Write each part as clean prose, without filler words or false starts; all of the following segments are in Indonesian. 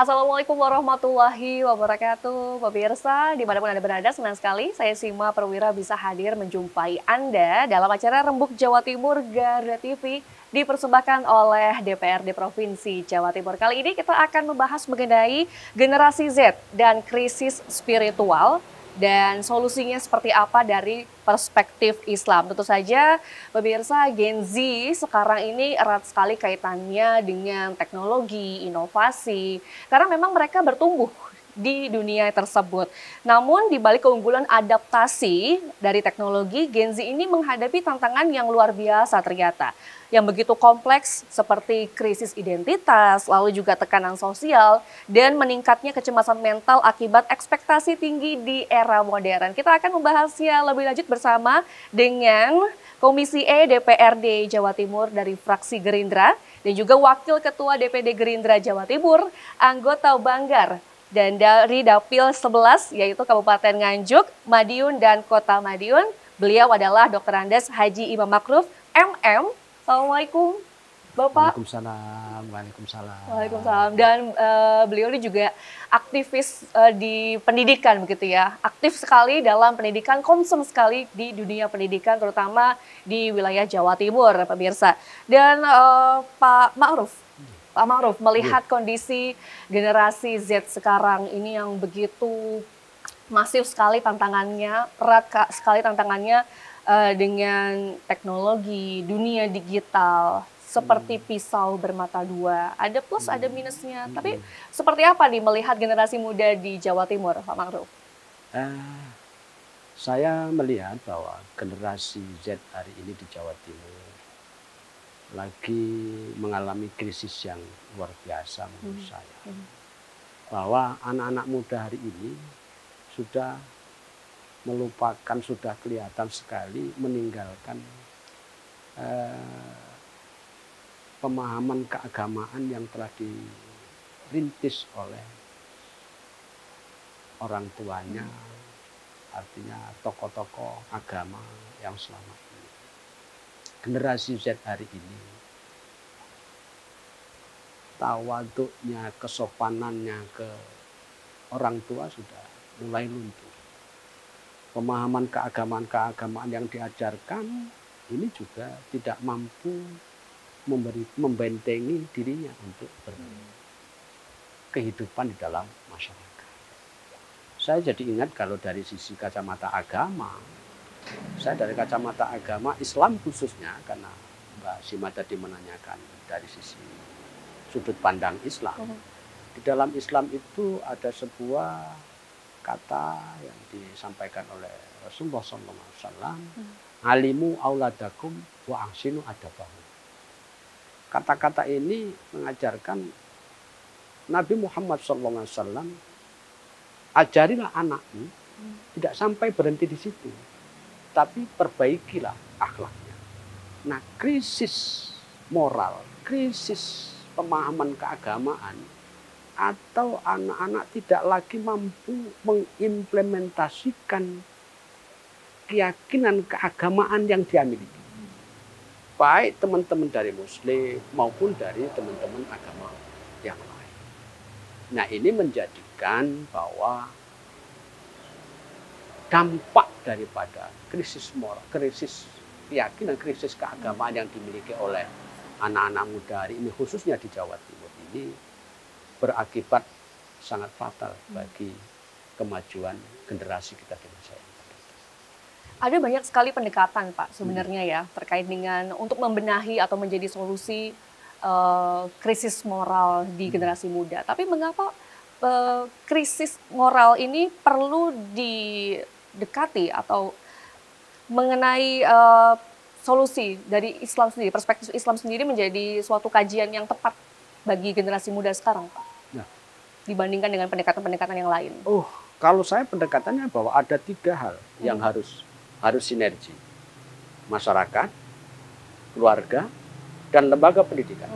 Assalamualaikum warahmatullahi wabarakatuh, pemirsa dimanapun Anda berada, senang sekali saya Sima Perwira bisa hadir menjumpai Anda dalam acara Rembuk Jawa Timur Garuda TV dipersembahkan oleh DPRD Provinsi Jawa Timur. Kali ini kita akan membahas mengenai generasi Z dan krisis spiritual dan solusinya seperti apa dari perspektif Islam. Tentu saja pemirsa, Gen Z sekarang ini erat sekali kaitannya dengan teknologi, inovasi, karena memang mereka bertumbuh di dunia tersebut. Namun di balik keunggulan adaptasi dari teknologi, Gen Z ini menghadapi tantangan yang luar biasa ternyata. Yang begitu kompleks seperti krisis identitas, lalu juga tekanan sosial, dan meningkatnya kecemasan mental akibat ekspektasi tinggi di era modern. Kita akan membahasnya lebih lanjut bersama dengan Komisi E DPRD Jawa Timur dari fraksi Gerindra, dan juga Wakil Ketua DPD Gerindra Jawa Timur, anggota Banggar, dan dari Dapil 11 yaitu Kabupaten Nganjuk, Madiun, dan Kota Madiun. Beliau adalah Dr. Andes Haji Imam Makruf, MM. Assalamualaikum Bapak. Waalaikumsalam. Waalaikumsalam. Dan beliau ini juga aktivis di pendidikan begitu ya. Aktif sekali dalam pendidikan, concern sekali di dunia pendidikan terutama di wilayah Jawa Timur, pemirsa. Dan Pak Ma'ruf melihat kondisi generasi Z sekarang ini yang begitu masif sekali tantangannya, erat sekali tantangannya dengan teknologi, dunia digital, seperti pisau bermata dua. Ada plus, ada minusnya. Tapi seperti apa nih melihat generasi muda di Jawa Timur, Pak Ma'ruf? Saya melihat bahwa generasi Z hari ini di Jawa Timur lagi mengalami krisis yang luar biasa menurut saya. Bahwa anak-anak muda hari ini sudah melupakan, sudah kelihatan sekali meninggalkan pemahaman keagamaan yang telah dirintis oleh orang tuanya, artinya tokoh-tokoh agama yang selama ini. Generasi Z hari ini tawaduknya, kesopanannya ke orang tua sudah mulai luntur. Pemahaman keagamaan yang diajarkan ini juga tidak mampu membentengi dirinya untuk berkehidupan di dalam masyarakat. Saya jadi ingat kalau dari sisi kacamata agama, saya dari kacamata agama Islam khususnya, karena Mbak Sima tadi menanyakan dari sisi sudut pandang Islam. Di dalam Islam itu ada sebuah kata yang disampaikan oleh Rasulullah SAW, alimu auladakum wa ahsinu adabahum. Kata-kata ini mengajarkan Nabi Muhammad SAW, ajarilah anakmu, tidak sampai berhenti di situ, tapi perbaikilah akhlaknya. Nah, krisis moral, krisis pemahaman keagamaan, atau anak-anak tidak lagi mampu mengimplementasikan keyakinan keagamaan yang dia miliki. Baik teman-teman dari Muslim maupun dari teman-teman agama yang lain. Nah, ini menjadikan bahwa dampak daripada krisis moral, krisis keyakinan, krisis keagamaan yang dimiliki oleh anak-anak muda hari ini, khususnya di Jawa Timur ini, berakibat sangat fatal bagi kemajuan generasi kita di masa ini. Ada banyak sekali pendekatan, Pak, sebenarnya ya, terkait dengan untuk membenahi atau menjadi solusi krisis moral di generasi muda. Tapi mengapa krisis moral ini perlu didekati atau mengenai solusi dari Islam sendiri, perspektif Islam sendiri menjadi suatu kajian yang tepat bagi generasi muda sekarang, Pak? Nah, dibandingkan dengan pendekatan-pendekatan yang lain. Kalau saya pendekatannya bahwa ada 3 hal yang harus sinergi. Masyarakat, keluarga, dan lembaga pendidikan.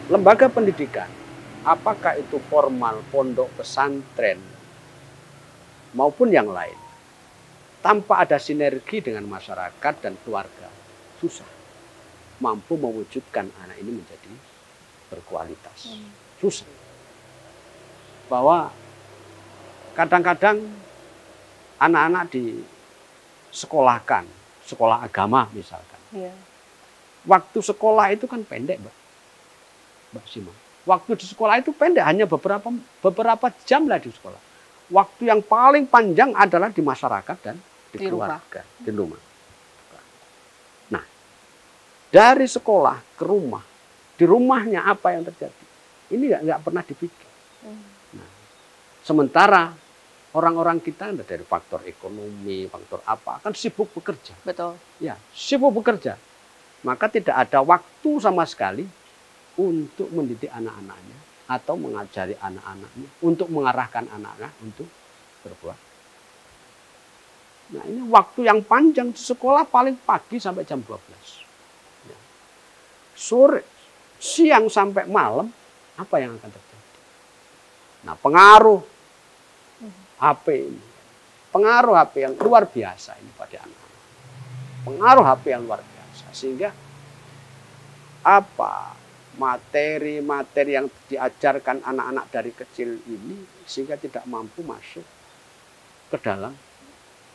Lembaga pendidikan, apakah itu formal, pondok, pesantren, maupun yang lain, tanpa ada sinergi dengan masyarakat dan keluarga, susah mampu mewujudkan anak ini menjadi berkualitas. susah. Bahwa kadang-kadang anak-anak disekolahkan, sekolah agama misalkan. Iya. Waktu sekolah itu kan pendek, Mbak Sima. Waktu di sekolah itu pendek, hanya beberapa jam lah di sekolah. Waktu yang paling panjang adalah di masyarakat dan di keluarga, di rumah. Nah, dari sekolah ke rumah, di rumahnya apa yang terjadi? Ini nggak pernah dipikir. Nah, sementara orang-orang kita dari faktor ekonomi, faktor apa, kan sibuk bekerja. Betul. Ya, sibuk bekerja. Maka tidak ada waktu sama sekali untuk mendidik anak-anaknya atau mengajari anak-anaknya, untuk mengarahkan anak-anak untuk berbuat. Nah, ini waktu yang panjang di sekolah paling pagi sampai jam 12. Ya. Sore, siang sampai malam, apa yang akan terjadi? Nah, pengaruh HP ini, pengaruh HP yang luar biasa ini pada anak-anak. Pengaruh HP yang luar biasa, sehingga apa materi-materi yang diajarkan anak-anak dari kecil ini sehingga tidak mampu masuk ke dalam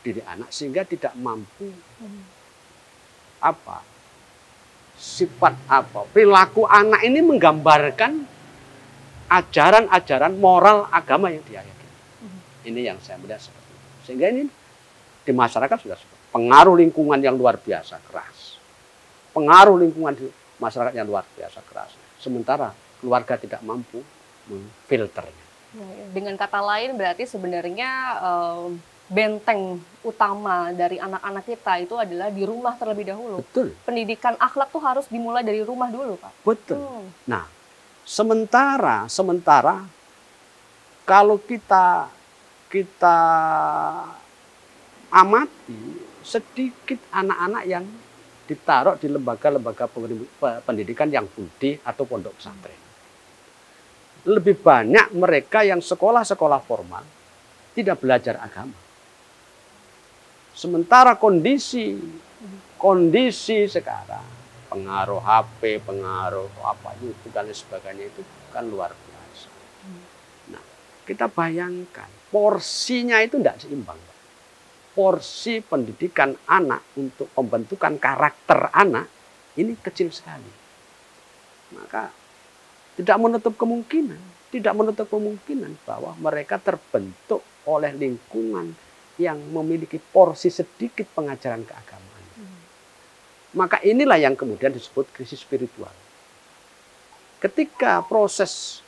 diri anak, sehingga tidak mampu apa sifat apa perilaku anak ini menggambarkan ajaran-ajaran moral agama yang dia yakini. Ini yang saya melihat seperti itu. Sehingga ini di masyarakat sudah pengaruh lingkungan yang luar biasa keras, pengaruh lingkungan di masyarakat yang luar biasa keras. Sementara keluarga tidak mampu memfilternya. Dengan kata lain berarti sebenarnya benteng utama dari anak-anak kita itu adalah di rumah terlebih dahulu. Betul. Pendidikan akhlak tuh harus dimulai dari rumah dulu, Pak. Betul. Nah, sementara kalau kita amati sedikit anak-anak yang ditaruh di lembaga-lembaga pendidikan yang budi atau pondok pesantren. Lebih banyak mereka yang sekolah-sekolah formal tidak belajar agama. Sementara kondisi sekarang, pengaruh HP, pengaruh apa itu dan sebagainya itu kan luar biasa. Nah, kita bayangkan porsinya itu tidak seimbang. Porsi pendidikan anak untuk pembentukan karakter anak ini kecil sekali. Maka tidak menutup kemungkinan bahwa mereka terbentuk oleh lingkungan yang memiliki porsi sedikit pengajaran keagamaan. Maka inilah yang kemudian disebut krisis spiritual. Ketika proses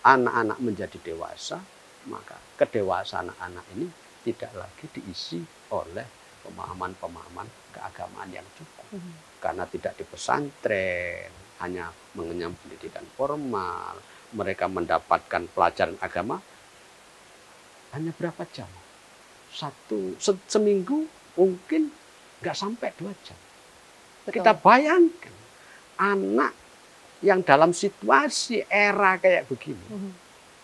anak-anak menjadi dewasa, maka kedewasaan anak ini tidak lagi diisi oleh pemahaman-pemahaman keagamaan yang cukup. Karena tidak di pesantren, hanya mengenyam pendidikan formal, mereka mendapatkan pelajaran agama hanya berapa jam? Seminggu mungkin nggak sampai 2 jam. Betul. Kita bayangkan anak yang dalam situasi era kayak begini,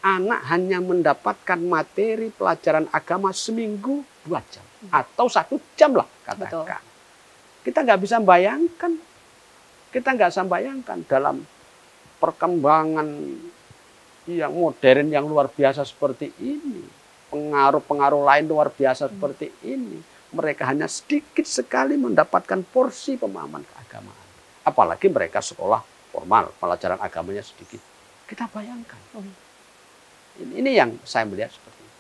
anak hanya mendapatkan materi pelajaran agama seminggu 2 jam atau 1 jam lah katakan. Betul. Kita nggak bisa bayangkan dalam perkembangan yang modern yang luar biasa seperti ini, pengaruh-pengaruh lain luar biasa seperti ini, mereka hanya sedikit sekali mendapatkan porsi pemahaman keagamaan. Apalagi mereka sekolah formal, pelajaran agamanya sedikit. Kita bayangkan. Ini yang saya melihat seperti itu.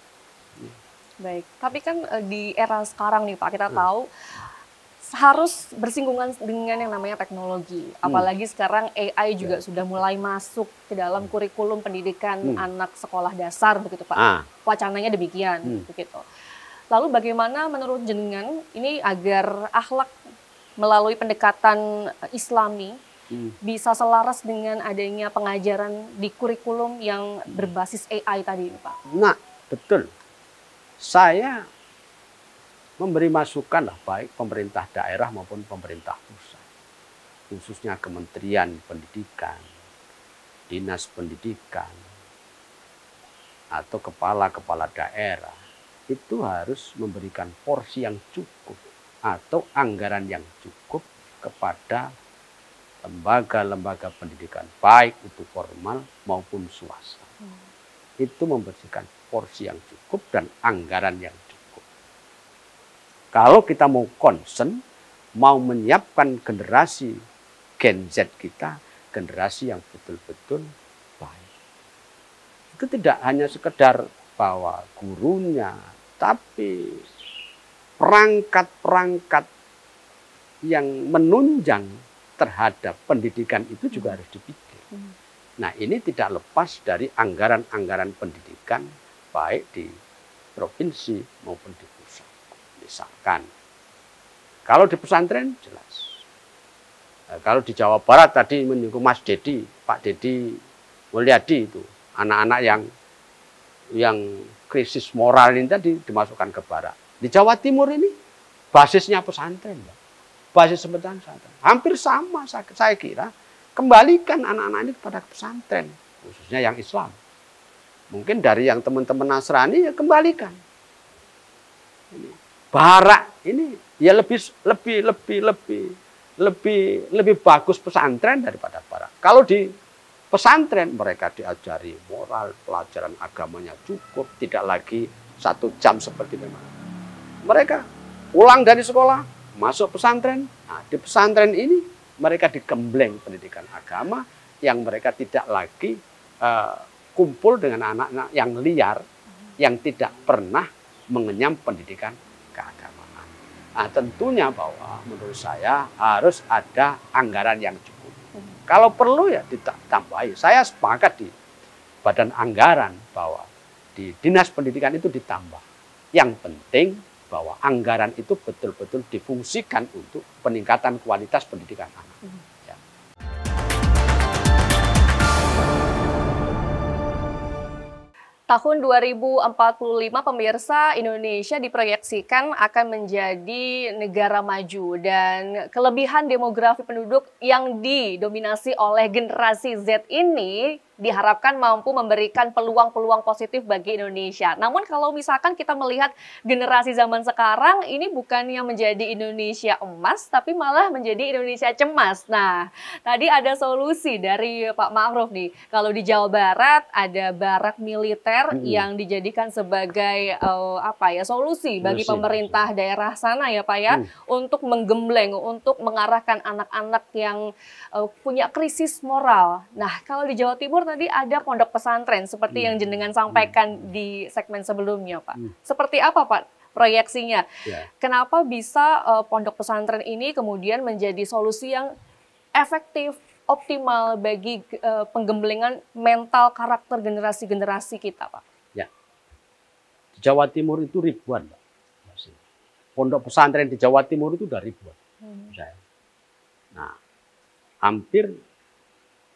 Baik, tapi kan di era sekarang nih Pak, kita tahu harus bersinggungan dengan yang namanya teknologi. Apalagi sekarang AI juga sudah mulai masuk ke dalam kurikulum pendidikan anak sekolah dasar, begitu Pak. Wacananya demikian, begitu. Lalu bagaimana menurut jenengan ini agar akhlak melalui pendekatan Islami bisa selaras dengan adanya pengajaran di kurikulum yang berbasis AI tadi, Pak? Nah, betul. Saya memberi masukan lah, baik pemerintah daerah maupun pemerintah pusat. Khususnya Kementerian Pendidikan, Dinas Pendidikan, atau kepala-kepala daerah. Itu harus memberikan porsi yang cukup atau anggaran yang cukup kepada lembaga-lembaga pendidikan, baik itu formal maupun swasta. Itu membersihkan porsi yang cukup dan anggaran yang cukup. Kalau kita mau concern, mau menyiapkan generasi Gen Z kita, generasi yang betul-betul baik. Itu tidak hanya sekedar bahwa gurunya, tapi perangkat-perangkat yang menunjang terhadap pendidikan itu juga harus dipikir. Nah, ini tidak lepas dari anggaran-anggaran pendidikan baik di provinsi maupun di pusat. Misalkan, kalau di pesantren jelas. Nah, kalau di Jawa Barat tadi menyinggung Mas Dedi, Pak Dedi Mulyadi itu, anak-anak yang krisis moral ini tadi dimasukkan ke barat. Di Jawa Timur ini basisnya pesantren, basis pesantren. Hampir sama saya kira. Kembalikan anak-anak ini kepada pesantren, khususnya yang Islam. Mungkin dari yang teman-teman Nasrani ya kembalikan. Barak ini ya lebih bagus pesantren daripada barak. Kalau di pesantren mereka diajari moral, pelajaran agamanya cukup, tidak lagi 1 jam seperti memang. Mereka pulang dari sekolah, masuk pesantren. Nah, di pesantren ini mereka digembleng pendidikan agama yang mereka tidak lagi kumpul dengan anak-anak yang liar, yang tidak pernah mengenyam pendidikan keagamaan. Nah, tentunya bahwa menurut saya harus ada anggaran yang cukup. Kalau perlu ya ditambahi. Saya sepakat di badan anggaran bahwa di dinas pendidikan itu ditambah. Yang penting bahwa anggaran itu betul-betul difungsikan untuk peningkatan kualitas pendidikan anak. Ya. Tahun 2045 pemirsa, Indonesia diproyeksikan akan menjadi negara maju dan kelebihan demografi penduduk yang didominasi oleh generasi Z ini diharapkan mampu memberikan peluang-peluang positif bagi Indonesia. Namun kalau misalkan kita melihat generasi zaman sekarang ini bukannya menjadi Indonesia emas tapi malah menjadi Indonesia cemas. Nah, tadi ada solusi dari Pak Ma'ruf nih. Kalau di Jawa Barat ada barak militer yang dijadikan sebagai solusi bagi pemerintah daerah sana ya Pak ya, untuk menggembleng, untuk mengarahkan anak-anak yang punya krisis moral. Nah, kalau di Jawa Timur tadi ada pondok pesantren seperti yang jenengan sampaikan di segmen sebelumnya Pak. Seperti apa Pak proyeksinya? Kenapa bisa pondok pesantren ini kemudian menjadi solusi yang efektif, optimal bagi penggemblengan mental karakter generasi-generasi kita Pak? Ya, di Jawa Timur itu ribuan Pak. Pondok pesantren di Jawa Timur itu udah ribuan. Nah, hampir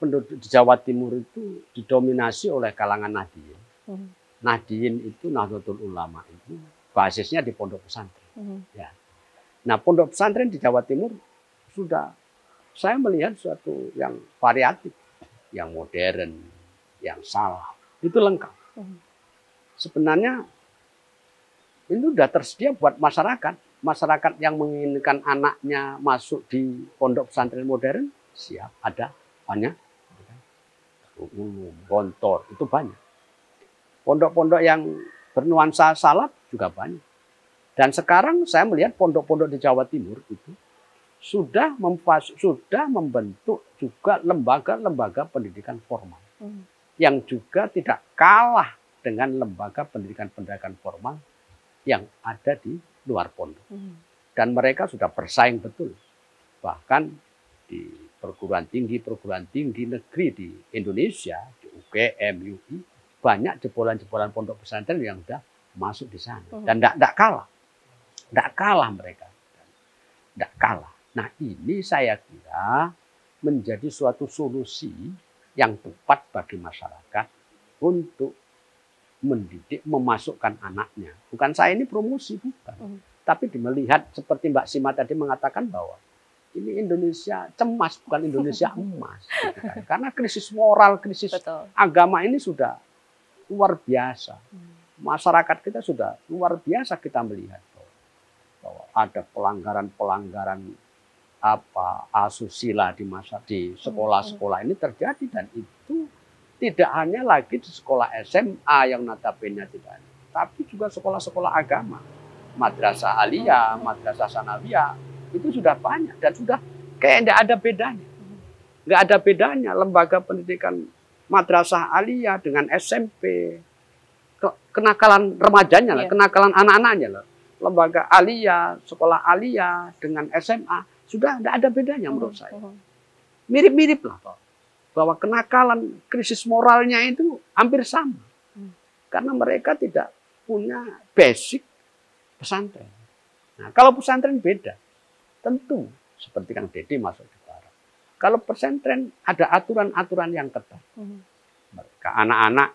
penduduk di Jawa Timur itu didominasi oleh kalangan Nahdliyin. Nahdliyin itu Nahdlatul Ulama itu basisnya di pondok pesantren. Ya. Nah, pondok pesantren di Jawa Timur sudah saya melihat suatu yang variatif, yang modern, yang salah, itu lengkap. Sebenarnya ini sudah tersedia buat masyarakat. Masyarakat yang menginginkan anaknya masuk di pondok pesantren modern, siap, ada, banyak. Gontor, itu banyak. Pondok-pondok yang bernuansa salaf juga banyak. Dan sekarang saya melihat pondok-pondok di Jawa Timur itu sudah membentuk juga lembaga-lembaga pendidikan formal. Yang juga tidak kalah dengan lembaga pendidikan formal yang ada di luar pondok. Dan mereka sudah bersaing betul. Bahkan di perguruan tinggi negeri di Indonesia, di UGM, UI, banyak jebolan-jebolan pondok pesantren yang sudah masuk di sana. Dan tidak kalah. Tidak kalah mereka. Tidak kalah. Nah, ini saya kira menjadi suatu solusi yang tepat bagi masyarakat untuk mendidik, memasukkan anaknya. Bukan saya ini promosi, bukan. Tapi melihat seperti Mbak Sima tadi mengatakan bahwa ini Indonesia cemas, bukan Indonesia emas. Gitu kan. Karena krisis moral, krisis agama ini sudah luar biasa. Masyarakat kita sudah luar biasa kita melihat bahwa ada pelanggaran-pelanggaran asusila di sekolah-sekolah ini terjadi, dan itu tidak hanya lagi di sekolah SMA yang notabene tidak ada, tapi juga sekolah-sekolah agama, madrasah aliyah, madrasah sanawiyah, itu sudah banyak dan sudah kayak tidak ada bedanya. Nggak ada bedanya lembaga pendidikan madrasah aliyah dengan SMP, kenakalan remajanya lah, kenakalan anak-anaknya lah. Lembaga aliyah, sekolah aliyah dengan SMA sudah tidak ada bedanya menurut saya. Mirip-mirip lah, Pak. Bahwa kenakalan, krisis moralnya itu hampir sama. Karena mereka tidak punya basic pesantren. Nah, kalau pesantren beda. Tentu, seperti Kang Deddy masuk di barat. Kalau pesantren ada aturan-aturan yang ketat. Mereka anak-anak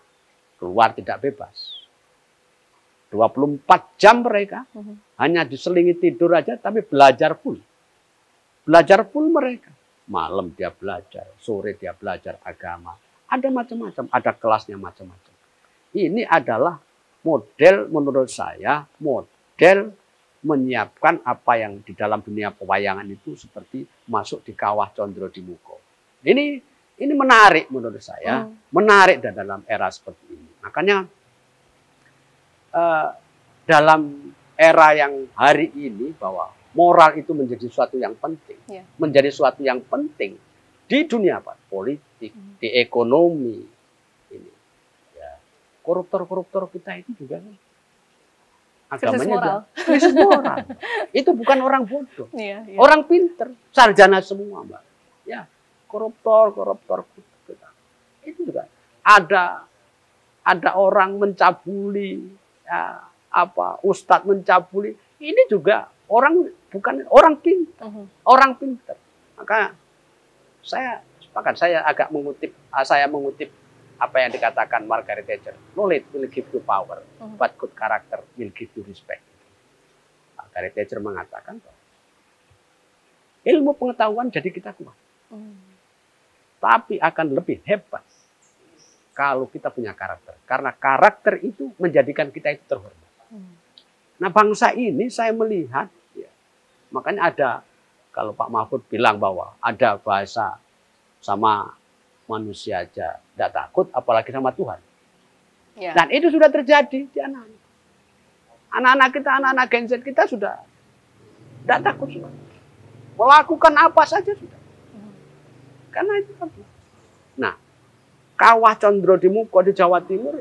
keluar tidak bebas. 24 jam mereka hanya diselingi tidur aja, tapi belajar full. Belajar full mereka. Malam dia belajar, sore dia belajar agama. Ada macam-macam, ada kelasnya macam-macam. Ini adalah model menurut saya, model menyiapkan apa yang di dalam dunia pewayangan itu seperti masuk di kawah Condro di Muko. Ini menarik menurut saya, menarik dalam era seperti ini. Makanya dalam era yang hari ini bahwa moral itu menjadi suatu yang penting, menjadi suatu yang penting di dunia politik, di ekonomi. Ini, ya, koruptor-koruptor kita itu juga agamanya krisis moral. Itu bukan orang bodoh, orang pinter, sarjana semua, Mbak. Ya, koruptor kita. Itu juga ada orang mencabuli. Ya, ustadz mencabuli, ini juga bukan orang pintar, orang pintar. Maka saya sepakat, saya mengutip apa yang dikatakan Margaret Thatcher, knowledge will give you power, but good character will give you respect. Margaret Thatcher mengatakan bahwa ilmu pengetahuan jadi kita kuat, tapi akan lebih hebat kalau kita punya karakter. Karena karakter itu menjadikan kita itu terhormat. Nah, bangsa ini saya melihat, ya, makanya ada, kalau Pak Mahfud bilang bahwa ada bahasa sama manusia aja tidak takut, apalagi sama Tuhan. Dan itu sudah terjadi di anak-anak. Anak-anak kita, anak-anak Gen Z kita sudah tidak takut. Melakukan apa saja sudah. Karena itu kan. Nah, Kawah Condro di Muko di Jawa Timur,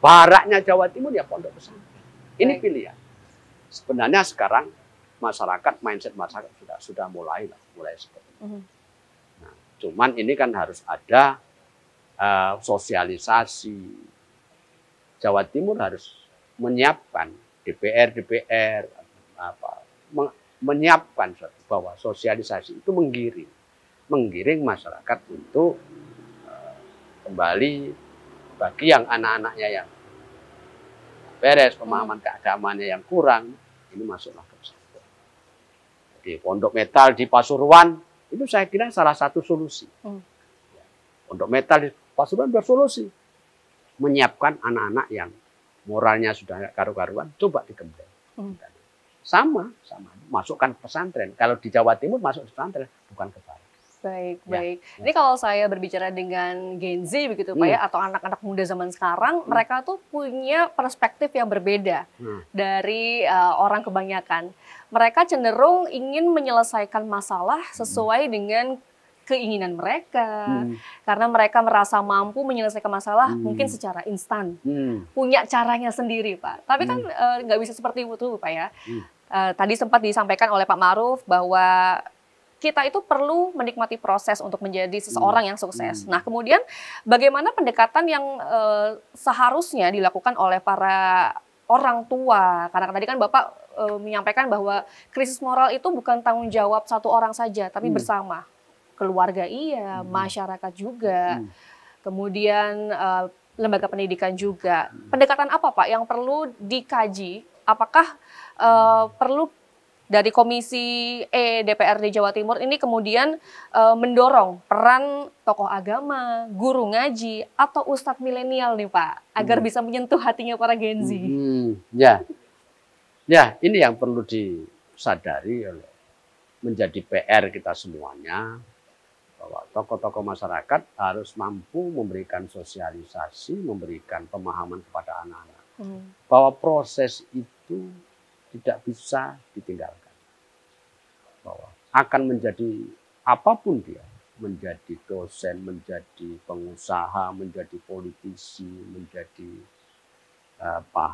baratnya Jawa Timur ya pondok pesantren. Ini pilihan. Sebenarnya sekarang masyarakat, mindset masyarakat sudah mulai seperti itu. Nah, cuman ini kan harus ada sosialisasi. Jawa Timur harus menyiapkan DPR menyiapkan bahwa sosialisasi itu menggiring masyarakat untuk kembali bagi yang anak-anaknya yang beres, pemahaman keagamaannya yang kurang, ini masuklah ke pesantren. Di Pondok Metal di Pasuruan, itu saya kira salah satu solusi. Pondok Metal di Pasuruan bersolusi. Menyiapkan anak-anak yang moralnya sudah karu-karuan, coba dikembali. Sama, masukkan pesantren. Kalau di Jawa Timur masuk pesantren, bukan ke barat. Baik. Ini kalau saya berbicara dengan Gen Z begitu Pak ya, atau anak-anak muda zaman sekarang, mereka tuh punya perspektif yang berbeda dari orang kebanyakan. Mereka cenderung ingin menyelesaikan masalah sesuai dengan keinginan mereka, karena mereka merasa mampu menyelesaikan masalah mungkin secara instan, punya caranya sendiri Pak. Tapi kan nggak bisa seperti itu Pak ya. Tadi sempat disampaikan oleh Pak Ma'ruf bahwa kita itu perlu menikmati proses untuk menjadi seseorang yang sukses. Nah, kemudian bagaimana pendekatan yang seharusnya dilakukan oleh para orang tua? Karena tadi kan Bapak menyampaikan bahwa krisis moral itu bukan tanggung jawab satu orang saja, tapi bersama. Keluarga iya, masyarakat juga, kemudian lembaga pendidikan juga. Pendekatan apa Pak yang perlu dikaji? Apakah perlu dari Komisi DPRD Jawa Timur ini kemudian mendorong peran tokoh agama, guru ngaji, atau ustadz milenial nih Pak, agar bisa menyentuh hatinya para Gen Z? Ya, ini yang perlu disadari oleh menjadi PR kita semuanya, bahwa tokoh-tokoh masyarakat harus mampu memberikan sosialisasi, memberikan pemahaman kepada anak-anak. Bahwa proses itu tidak bisa ditinggalkan. Bahwa akan menjadi apapun dia, menjadi dosen, menjadi pengusaha, menjadi politisi, menjadi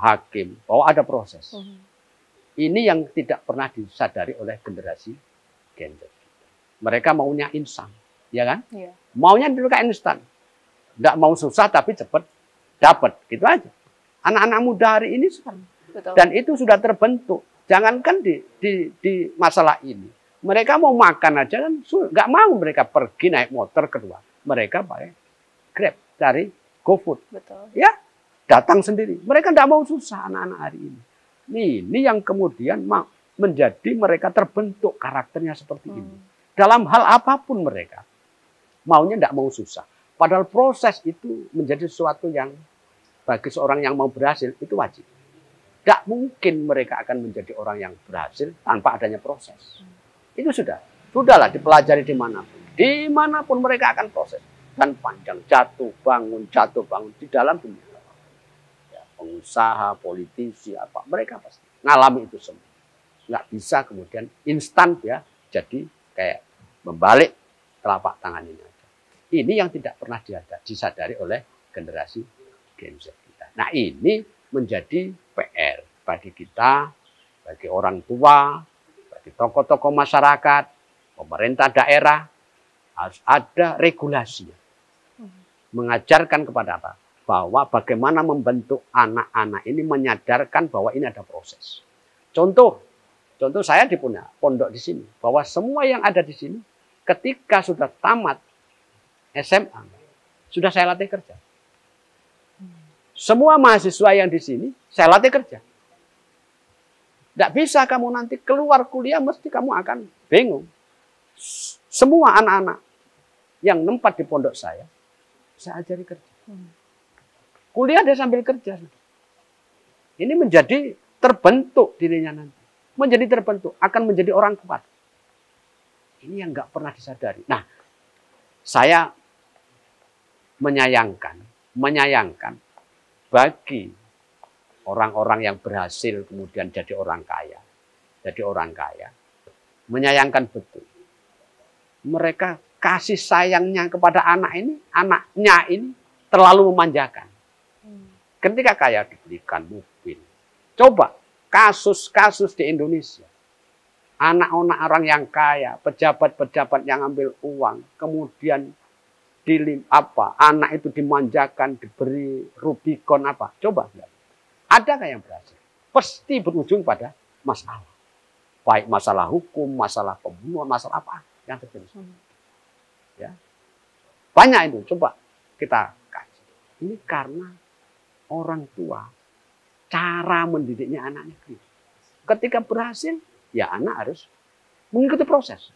hakim, bahwa ada proses. Ini yang tidak pernah disadari oleh generasi Gen Z. Mereka maunya instan, ya kan? Yeah. Maunya dulu kayak instan. Tidak mau susah tapi cepat dapat, gitu aja. Anak-anak muda hari ini sekarang. Betul. Dan itu sudah terbentuk. Jangankan di masalah ini. Mereka mau makan aja kan nggak mau mereka pergi naik motor kedua. Mereka pakai Grab dari GoFood. Betul. Ya, datang sendiri. Mereka nggak mau susah anak-anak hari ini. Ini yang kemudian menjadi mereka terbentuk karakternya seperti ini. Dalam hal apapun mereka maunya nggak mau susah. Padahal proses itu menjadi sesuatu yang bagi seorang yang mau berhasil itu wajib. Tidak mungkin mereka akan menjadi orang yang berhasil tanpa adanya proses. Itu sudahlah dipelajari dimanapun mereka akan proses dan panjang jatuh bangun di dalam dunia. Ya, pengusaha, politisi apa mereka pasti ngalami itu semua. Nggak bisa kemudian instan ya jadi kayak membalik telapak tangan ini aja. Ini yang tidak pernah disadari oleh generasi Gen Z kita. Nah ini menjadi PR bagi kita, bagi orang tua, bagi tokoh-tokoh masyarakat, pemerintah daerah, harus ada regulasi. Mengajarkan kepada apa? Bahwa bagaimana membentuk anak-anak ini menyadarkan bahwa ini ada proses. Contoh saya punya pondok di sini, bahwa semua yang ada di sini, ketika sudah tamat SMA, sudah saya latih kerja. Semua mahasiswa yang di sini, saya latih kerja. Tidak bisa kamu nanti keluar kuliah, mesti kamu akan bingung. Semua anak-anak yang nempat di pondok saya ajari kerja. Kuliah dia sambil kerja. Ini menjadi terbentuk dirinya nanti. Menjadi terbentuk, akan menjadi orang kuat. Ini yang nggak pernah disadari. Nah, saya menyayangkan bagi orang-orang yang berhasil kemudian jadi orang kaya, menyayangkan betul. Mereka kasih sayangnya kepada anaknya ini terlalu memanjakan. Ketika kaya diberikan mobil. Coba kasus-kasus di Indonesia. Anak-anak orang yang kaya, pejabat-pejabat yang ambil uang, kemudian anak itu dimanjakan, diberi Rubicon apa? Coba enggak. Adakah yang berhasil? Pasti berujung pada masalah. Baik masalah hukum, masalah pembunuhan, masalah apa yang terjadi. Ya. Banyak itu, coba kita kaji. Ini karena orang tua, cara mendidiknya anaknya. Ketika berhasil, ya anak harus mengikuti proses.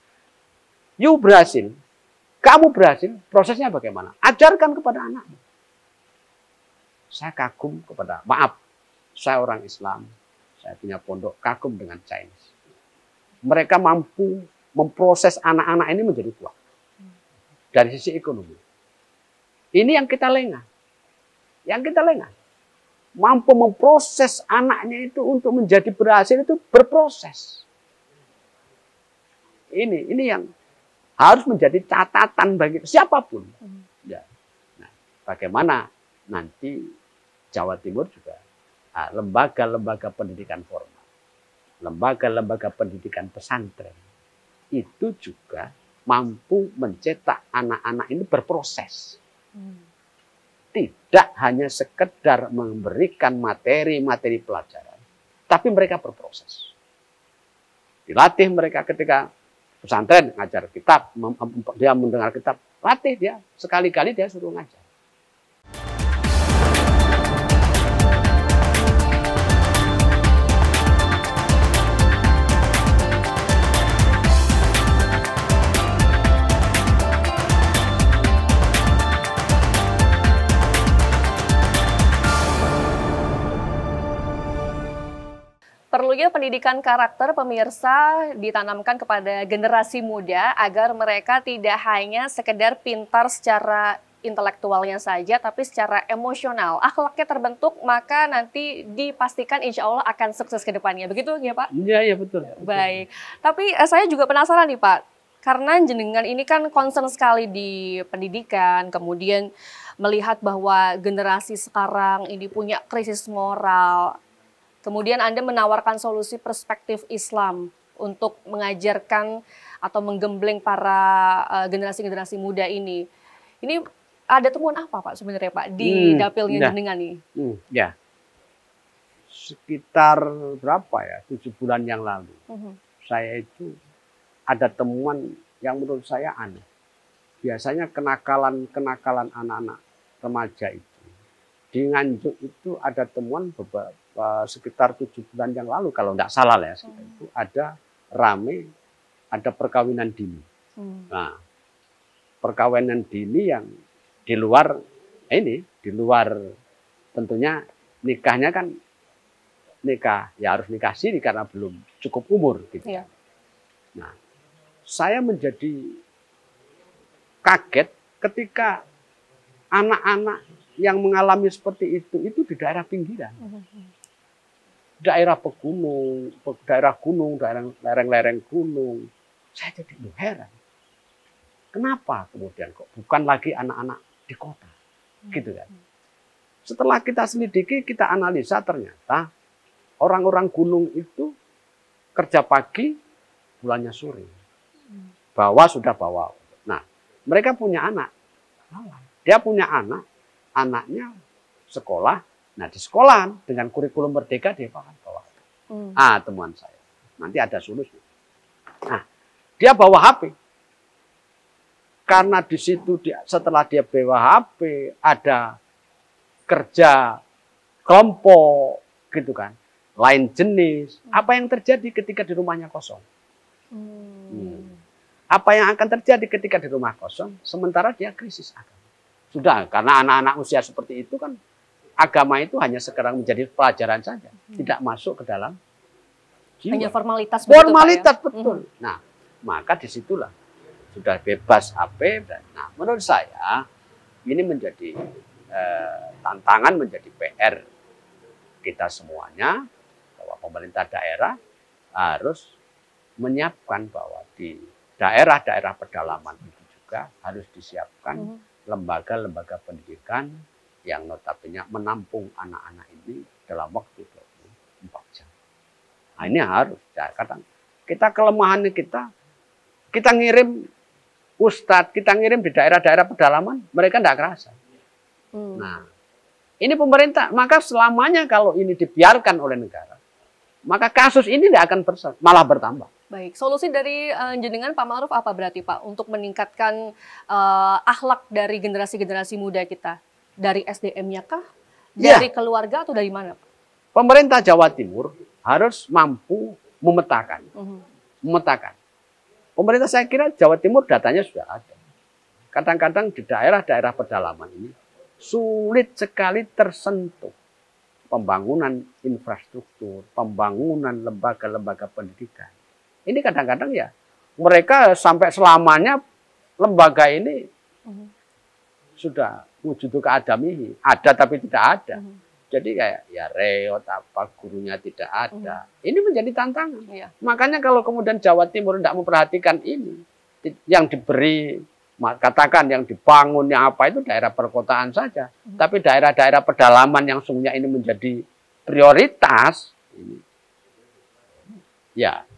You berhasil, kamu berhasil, prosesnya bagaimana? Ajarkan kepada anakmu. Saya kagum kepada, saya orang Islam, saya punya pondok, kagum dengan Chinese. Mereka mampu memproses anak-anak ini menjadi kuat. Dari sisi ekonomi. Ini yang kita lengah. Mampu memproses anaknya itu untuk menjadi berhasil itu berproses. Ini yang harus menjadi catatan bagi siapapun. Ya. Nah, bagaimana nanti Jawa Timur juga lembaga-lembaga pendidikan formal, lembaga-lembaga pendidikan pesantren itu juga mampu mencetak anak-anak ini berproses. Tidak hanya sekedar memberikan materi-materi pelajaran, tapi mereka berproses. Dilatih mereka ketika pesantren ngajar kitab, dia mendengar kitab, latih dia, sekali-kali dia suruh ngajar. Perlunya upaya pendidikan karakter pemirsa ditanamkan kepada generasi muda agar mereka tidak hanya sekedar pintar secara intelektualnya saja, tapi secara emosional. Akhlaknya terbentuk, maka nanti dipastikan insya Allah akan sukses ke depannya. Begitu ya Pak? Iya, iya betul. Baik, tapi saya juga penasaran nih Pak, karena jenengan ini kan concern sekali di pendidikan, kemudian melihat bahwa generasi sekarang ini punya krisis moral, kemudian Anda menawarkan solusi perspektif Islam untuk mengajarkan atau menggembleng para generasi-generasi muda ini. Ini ada temuan apa Pak sebenarnya Pak di dapilnya jenengan nih? Ya, sekitar berapa ya, 7 bulan yang lalu, saya itu ada temuan yang menurut saya aneh. Biasanya kenakalan anak-anak remaja itu di Nganjuk itu ada temuan sekitar 7 bulan yang lalu kalau tidak salah ya, itu ada rame, ada perkawinan dini. Nah, perkawinan dini yang di luar tentunya nikahnya kan nikah ya harus nikah siri karena belum cukup umur gitu. Iya. Nah, saya menjadi kaget ketika anak-anak yang mengalami seperti itu di daerah pinggiran. Daerah pegunung, daerah gunung, daerah lereng-lereng gunung. Saya jadi heran. Kenapa kemudian kok bukan lagi anak-anak di kota? Gitu kan. Setelah kita selidiki, kita analisa ternyata orang-orang gunung itu kerja pagi, pulangnya sore. Sudah bawa. Nah, mereka punya anak. Dia punya anak, anaknya sekolah. Nah, di sekolah dengan kurikulum merdeka dia bawa. Temuan saya. Nanti ada solusi. Nah, dia bawa HP. Karena di situ setelah dia bawa HP, ada kerja kelompok gitu kan. Lain jenis. Apa yang terjadi ketika di rumahnya kosong? Apa yang akan terjadi ketika di rumah kosong, sementara dia krisis agama. Sudah, karena anak-anak usia seperti itu kan, agama itu hanya sekarang menjadi pelajaran saja, tidak masuk ke dalam jiwa. Hanya formalitas. Formalitas, begitu, Pak, ya? Betul. Nah, maka disitulah sudah bebas HP. Nah, menurut saya ini menjadi tantangan, menjadi PR kita semuanya, bahwa pemerintah daerah harus menyiapkan bahwa di daerah-daerah pedalaman itu juga harus disiapkan lembaga-lembaga pendidikan yang notabene menampung anak-anak ini dalam waktu 24 jam. Nah, ini harus. Kadang kita kelemahannya kita ngirim ustadz, kita ngirim di daerah-daerah pedalaman, mereka tidak kerasa. Nah, ini pemerintah, maka selamanya kalau ini dibiarkan oleh negara, maka kasus ini tidak akan malah bertambah. Baik, solusi dari jenengan Pak Ma'ruf apa berarti Pak untuk meningkatkan akhlak dari generasi-generasi muda kita? Dari SDM-nya kah? Dari keluarga atau dari mana Pak? Pemerintah Jawa Timur harus mampu memetakan. Pemerintah, saya kira Jawa Timur datanya sudah ada. Kadang-kadang di daerah-daerah pedalaman ini sulit sekali tersentuh pembangunan infrastruktur, pembangunan lembaga-lembaga pendidikan. Ini kadang-kadang ya mereka sampai selamanya lembaga ini sudah wujud keadamihi, ada tapi tidak ada. Jadi kayak ya reot apa gurunya tidak ada. Ini menjadi tantangan. Makanya kalau kemudian Jawa Timur tidak memperhatikan ini, yang diberi katakan yang dibangun yang apa itu daerah perkotaan saja, tapi daerah-daerah pedalaman yang sungguhnya ini menjadi prioritas, ini, ya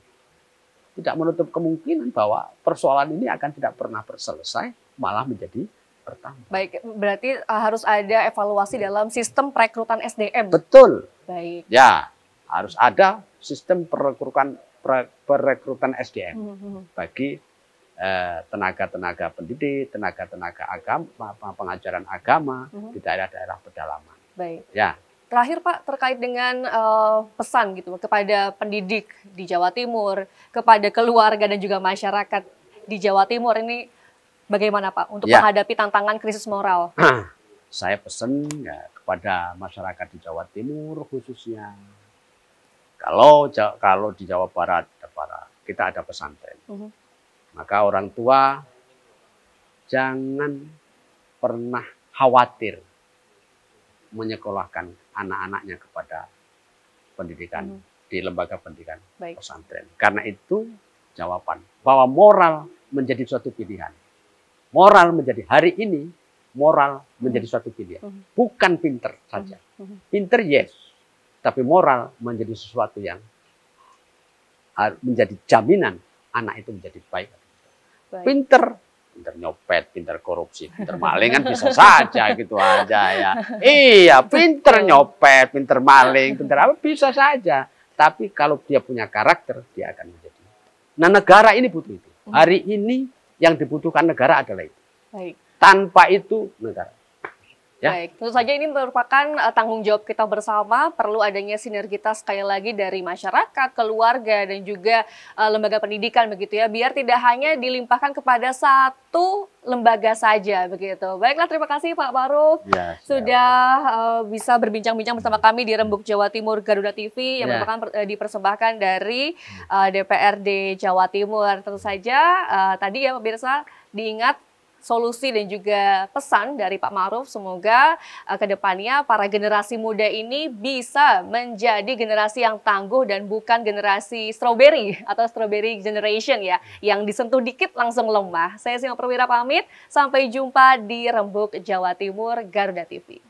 tidak menutup kemungkinan bahwa persoalan ini akan tidak pernah selesai, malah menjadi bertambah. Baik, berarti harus ada evaluasi dalam sistem perekrutan SDM. Betul. Baik. Ya, harus ada sistem perekrutan SDM bagi tenaga-tenaga pendidik, tenaga-tenaga agama, pengajaran agama di daerah-daerah pedalaman. Baik. Ya. Terakhir Pak, terkait dengan pesan gitu kepada pendidik di Jawa Timur, kepada keluarga dan juga masyarakat di Jawa Timur ini bagaimana Pak untuk menghadapi tantangan krisis moral? Saya pesan ya kepada masyarakat di Jawa Timur khususnya, Kalau di Jawa Barat kita ada pesantren, maka orang tua jangan pernah khawatir menyekolahkan anak-anaknya kepada pendidikan di lembaga pendidikan pesantren. Karena itu jawaban bahwa moral menjadi suatu pilihan. Moral menjadi hari ini, moral menjadi suatu pilihan. Bukan pinter saja. Pinter yes, tapi moral menjadi sesuatu yang menjadi jaminan anak itu menjadi baik. Pinter nyopet, pinter korupsi, pinter maling kan bisa saja gitu aja ya. Iya, pinter nyopet, pinter maling, pinter apa bisa saja. Tapi kalau dia punya karakter, dia akan menjadi. Nah, negara ini butuh itu. Hari ini yang dibutuhkan negara adalah itu. Baik. Tanpa itu negara. Ya. Baik, tentu saja ini merupakan tanggung jawab kita bersama, perlu adanya sinergitas sekali lagi dari masyarakat, keluarga, dan juga lembaga pendidikan begitu ya, biar tidak hanya dilimpahkan kepada satu lembaga saja begitu. Baiklah, terima kasih Pak Ma'ruf sudah bisa berbincang-bincang bersama kami di Rembuk Jawa Timur Garuda TV yang merupakan dipersembahkan dari DPRD Jawa Timur. Tentu saja tadi ya pemirsa diingat solusi dan juga pesan dari Pak Ma'ruf, semoga kedepannya para generasi muda ini bisa menjadi generasi yang tangguh dan bukan generasi strawberry atau strawberry generation ya, yang disentuh dikit langsung lemah. Saya Sima Perwira pamit, sampai jumpa di Rembuk Jawa Timur Garuda TV.